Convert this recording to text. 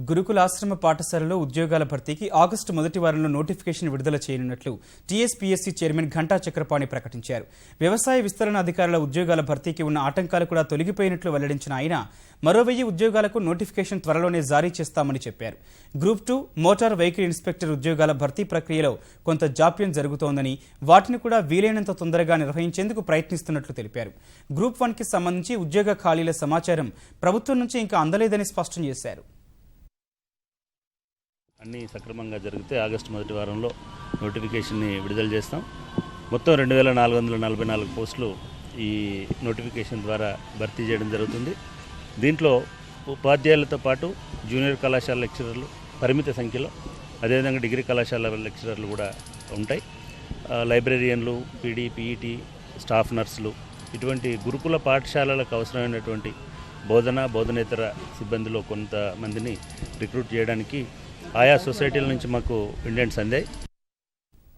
గురుకులాశ్రమ పాఠశాలలో ఉద్యోగాల భర్తీకి ఆగస్టు మొదటి వారంలో నోటిఫికేషన్ విడుదల చేయనున్నట్లు టీఎస్పీఎస్సీ చైర్మన్ ఘంటా చక్రపాణి ప్రకటించారు. వ్యవసాయ విస్తరణ అధికారుల ఉద్యోగాల భర్తీకి ఉన్న ఆటంకాలు కూడా తొలగిపోయినట్లు వెల్లడించిన ఆయన మరో 1000 ఉద్యోగాలకు నోటిఫికేషన్ త్వరలోనే జారీ చేస్తామని చెప్పారు. గ్రూప్ 2 మోటార్ వెహికల్ ఇన్స్పెక్టర్ ఉద్యోగాల భర్తీ ప్రక్రియలో కొంత జాప్యం జరుగుతోందని, వాటిని కూడా వీలైనంత తొందరగా నిర్వహించేందుకు ప్రయత్నిస్తున్నట్లు తెలిపారు. గ్రూప్ 1కి సంబంధించి ఉద్యోగ ఖాళీల సమాచారం ప్రభుత్వం నుంచి ఇంకా అందలేదని స్పష్టం చేశారు. అన్నీ సక్రమంగా జరిగితే ఆగస్టు మొదటి వారంలో నోటిఫికేషన్ని విడుదల చేస్తాం. మొత్తం 2444 పోస్టులు ఈ నోటిఫికేషన్ ద్వారా భర్తీ చేయడం జరుగుతుంది. దీంట్లో ఉపాధ్యాయులతో పాటు జూనియర్ కళాశాల లెక్చరర్లు పరిమిత సంఖ్యలో, అదేవిధంగా డిగ్రీ కళాశాల లెక్చరర్లు కూడా ఉంటాయి. లైబ్రరీయన్లు, పీడీ, పీఈటీ, స్టాఫ్ నర్సులు, ఇటువంటి గురుకుల పాఠశాలలకు అవసరమైనటువంటి బోధనేతర సిబ్బందిలో కొంతమందిని రిక్రూట్ చేయడానికి ఆయా సొసైటీల నుంచి మాకు ఇండెంట్స్ అందాయి.